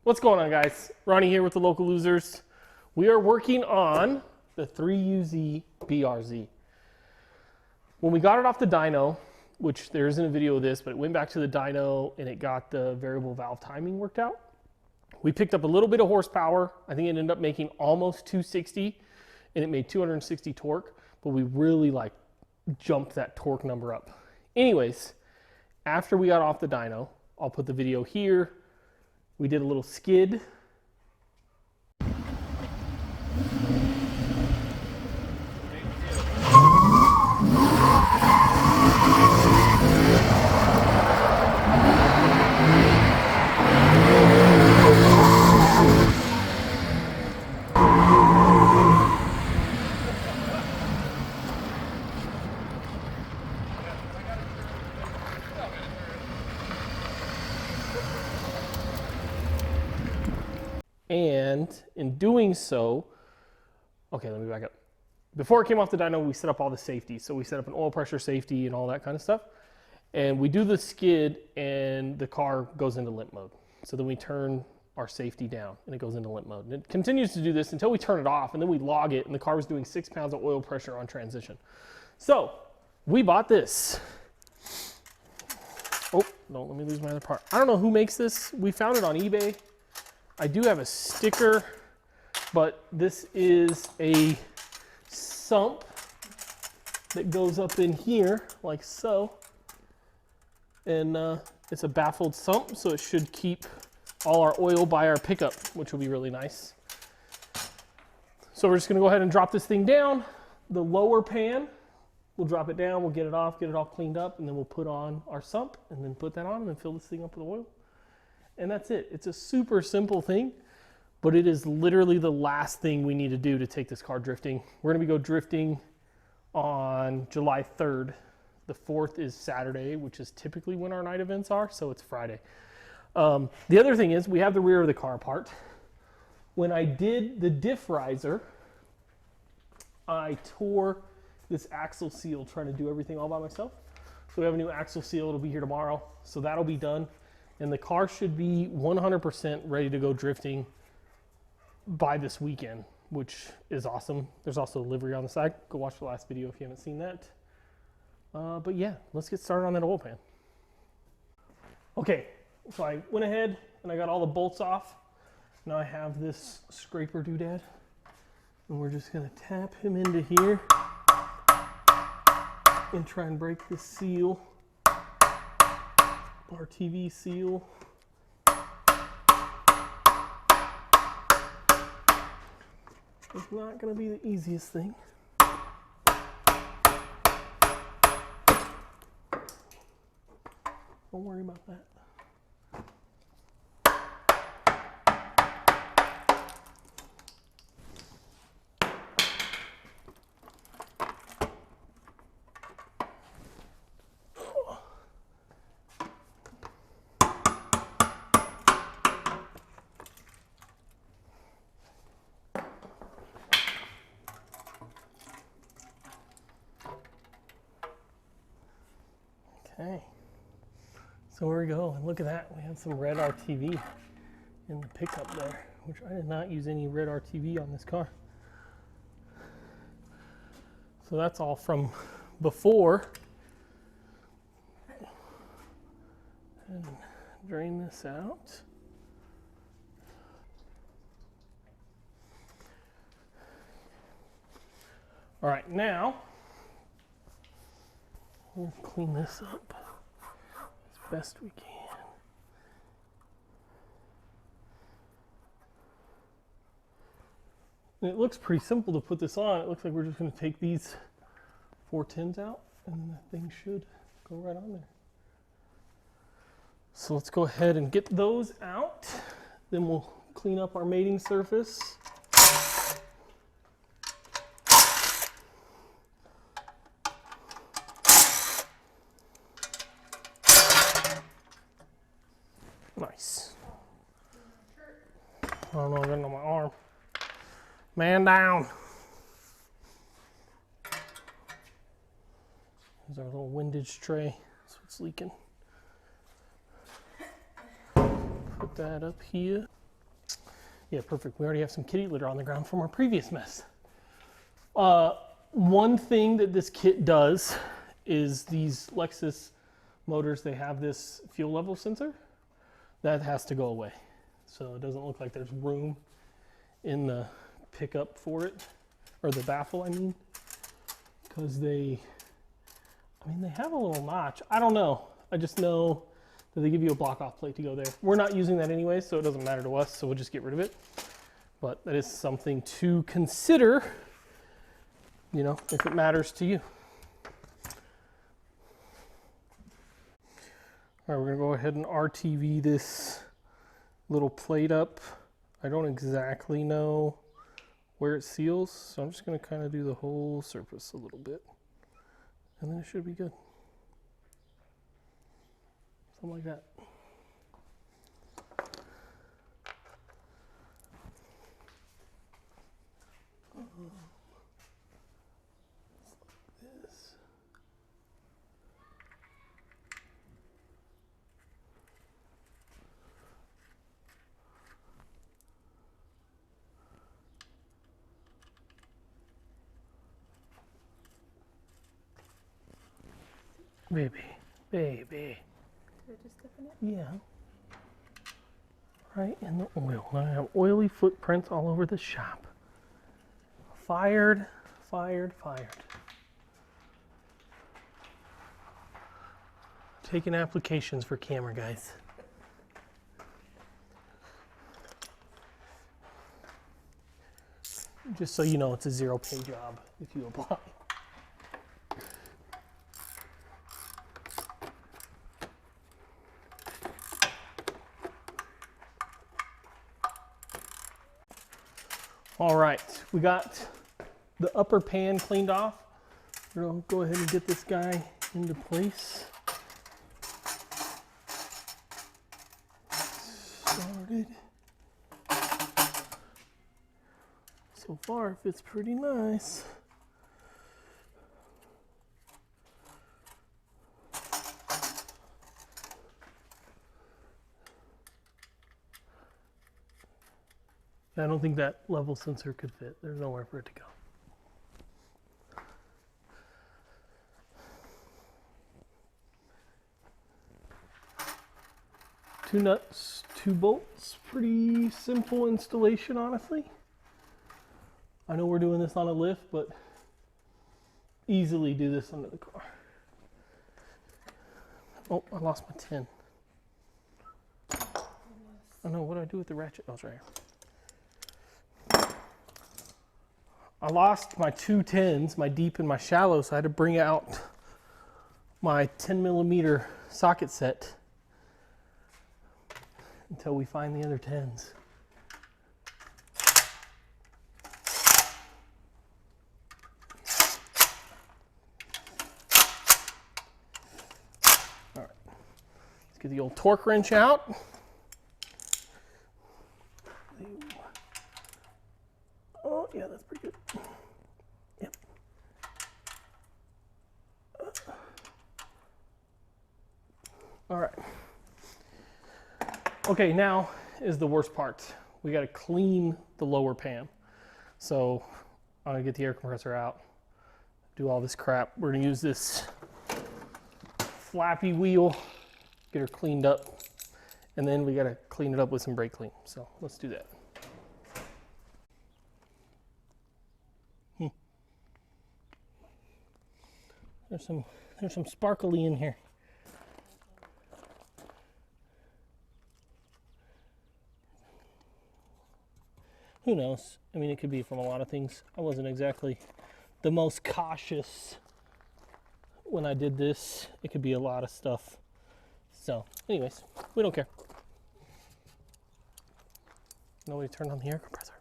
What's going on, guys? Ronnie here with the Local Losers. We are working on the 3Uz BRZ. When we got it off the dyno, which there isn't a video of this, but it went back to the dyno and it got the variable valve timing worked out. We picked up a little bit of horsepower. I think it ended up making almost 260 and it made 260 torque, but we really jumped that torque number up. Anyways, after we got off the dyno, I'll put the video here. We did a little skid. And in doing so, okay, let me back up. Before it came off the dyno, we set up all the safety. So we set up an oil pressure safety and all that kind of stuff. And we do the skid and the car goes into limp mode. So then we turn our safety down and it goes into limp mode. And it continues to do this until we turn it off and then we log it and the car was doing 6 pounds of oil pressure on transition. So we bought this. Oh, no, let me lose my other part. I don't know who makes this. We found it on eBay. I do have a sticker, but this is a sump that goes up in here like so. And it's a baffled sump, so it should keep all our oil by our pickup, which will be really nice. So we're just gonna go ahead and drop this thing down. The lower pan, we'll drop it down, we'll get it off, get it all cleaned up, and then we'll put on our sump and then put that on and then fill this thing up with oil. And that's it. It's a super simple thing, but it is literally the last thing we need to do to take this car drifting. We're gonna go drifting on July 3rd. The 4th is Saturday, which is typically when our night events are, so it's Friday. The other thing is we have the rear of the car apart. When I did the diff riser, I tore this axle seal trying to do everything all by myself. So we have a new axle seal, it'll be here tomorrow, so that'll be done. And the car should be 100% ready to go drifting by this weekend, which is awesome. There's also a livery on the side. Go watch the last video if you haven't seen that. But yeah, let's get started on that oil pan. Okay, so I went ahead and I got all the bolts off. Now I have this scraper doodad, and we're just gonna tap him into here and try and break this seal. RTV seal. It's not going to be the easiest thing. Don't worry about that. Okay, so here we go, and look at that, we have some red RTV in the pickup there, which I did not use any red RTV on this car. So that's all from before. And drain this out. All right, now we'll clean this up as best we can. And it looks pretty simple to put this on. It looks like we're just going to take these 410s out and then that thing should go right on there. So let's go ahead and get those out. Then we'll clean up our mating surface. Nice. I don't know, getting on my arm. Man down. There's our little windage tray. That's what's leaking. Put that up here. Yeah, perfect. We already have some kitty litter on the ground from our previous mess. One thing that this kit does is these Lexus motors, they have this fuel level sensor. That has to go away. So it doesn't look like there's room in the pickup for it, or the baffle, I mean. Because they have a little notch. I don't know. I just know that they give you a block off plate to go there. We're not using that anyway, so it doesn't matter to us, so we'll just get rid of it. But that is something to consider, you know, if it matters to you. All right, we're gonna go ahead and RTV this little plate up. I don't exactly know where it seals, so I'm just gonna kind of do the whole surface a little bit, and then it should be good. Something like that. This. Baby. Just dip in it? Yeah. Right in the oil. I have oily footprints all over the shop. Fired. Taking applications for camera guys. Just so you know, it's a zero pay job if you apply. All right, we got the upper pan cleaned off. We're gonna go ahead and get this guy into place. Started. So far, it fits pretty nice. I don't think that level sensor could fit. There's nowhere for it to go. Two nuts, two bolts. Pretty simple installation, honestly. I know we're doing this on a lift, but easily do this under the car. Oh, I lost my 10. Oh no, what do I do with the ratchet? Oh, it's right here. I lost my two 10s, my deep and my shallow, so I had to bring out my 10mm socket set until we find the other 10s. All right, let's get the old torque wrench out. Oh yeah, that's pretty good. Yep. All right. Okay, now is the worst part. We got to clean the lower pan. So I'm gonna get the air compressor out, do all this crap. We're gonna use this flappy wheel, get her cleaned up, and then we gotta clean it up with some brake clean. So let's do that. There's some sparkly in here. Who knows? I mean, it could be from a lot of things. I wasn't exactly the most cautious when I did this. It could be a lot of stuff. So, anyways, we don't care. Nobody turned on the air compressor.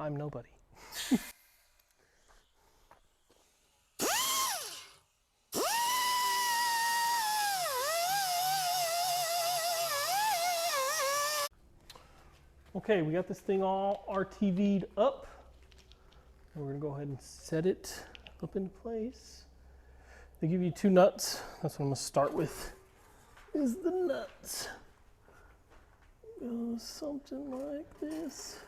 I'm nobody. Okay, we got this thing all RTV'd up. And we're gonna go ahead and set it up into place. They give you two nuts. That's what I'm gonna start with, is the nuts. goes something like this.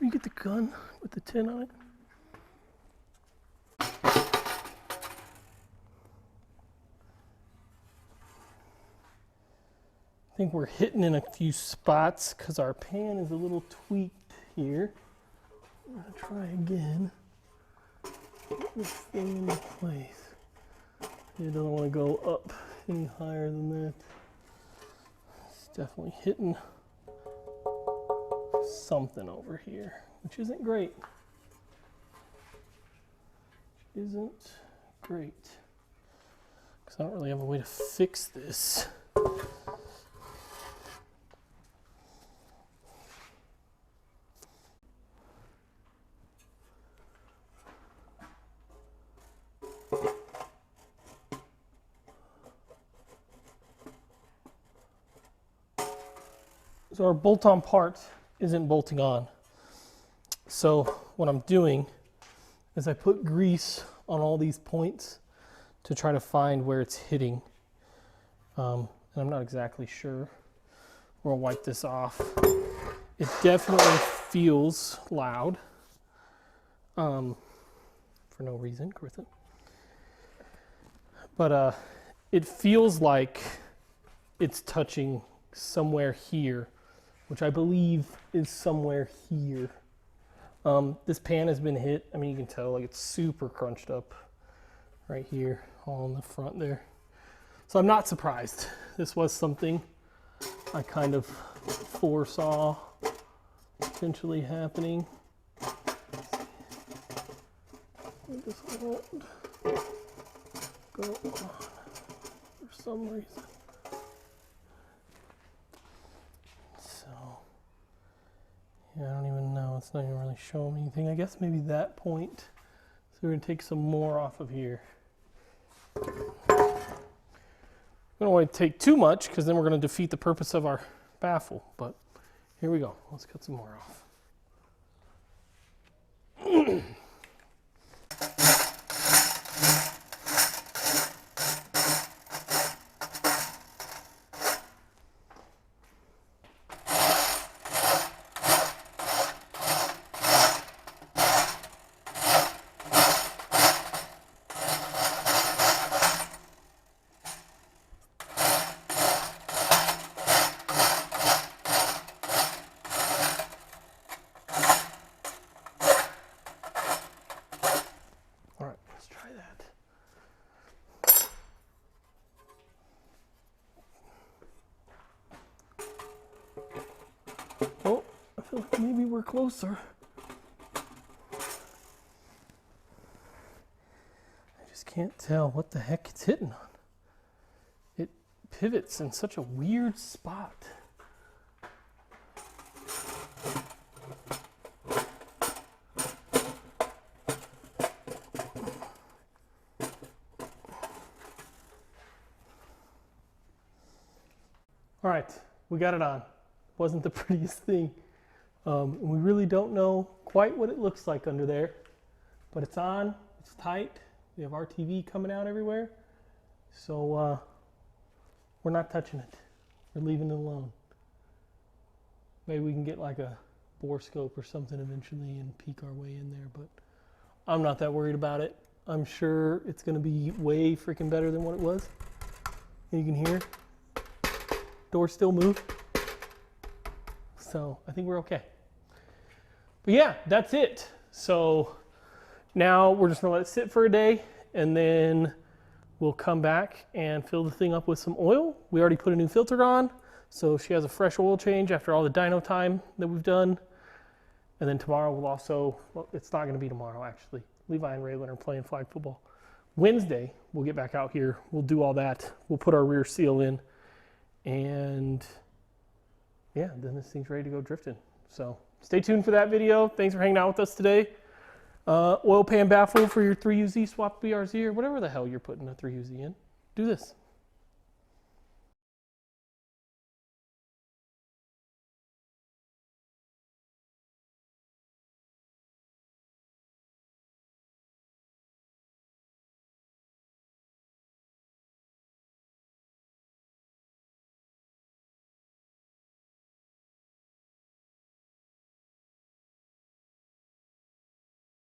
You get the gun with the tin on it. I think we're hitting in a few spots because our pan is a little tweaked here. I'm gonna try again. Get this thing into place. It doesn't want to go up any higher than that. It's definitely hitting something over here, which isn't great. Isn't great. Because I don't really have a way to fix this. So our bolt-on part isn't bolting on. So what I'm doing is I put grease on all these points to try to find where it's hitting. And I'm not exactly sure. We'll wipe this off. It definitely feels loud. For no reason, Griffin. But it feels like it's touching somewhere here, which I believe is somewhere here. This pan has been hit. I mean, you can tell like it's super crunched up right here, all in the front there. So I'm not surprised. This was something I kind of foresaw potentially happening. This won't go on for some reason. Yeah, I don't even know. It's not even really showing me anything. I guess maybe that point. So we're going to take some more off of here. We don't want to take too much because then we're going to defeat the purpose of our baffle. But here we go. Let's cut some more off. Oh, I feel like maybe we're closer. I just can't tell what the heck it's hitting on. It pivots in such a weird spot. All right, we got it on. Wasn't the prettiest thing. We really don't know quite what it looks like under there, but it's on, it's tight. We have RTV coming out everywhere. So we're not touching it. We're leaving it alone. Maybe we can get like a bore scope or something eventually and peek our way in there, but I'm not that worried about it. I'm sure it's gonna be way freaking better than what it was. And you can hear, door still move. So I think we're okay. But yeah, that's it. So now we're just gonna let it sit for a day and then we'll come back and fill the thing up with some oil. We already put a new filter on, so she has a fresh oil change after all the dyno time that we've done. And then tomorrow we'll also, well, it's not gonna be tomorrow actually. Levi and Raylan are playing flag football. Wednesday, we'll get back out here. We'll do all that. We'll put our rear seal in and yeah, then this thing's ready to go drifting. So stay tuned for that video. Thanks for hanging out with us today. Oil pan baffle for your 3UZ swap BRZ or whatever the hell you're putting a 3UZ in. Do this.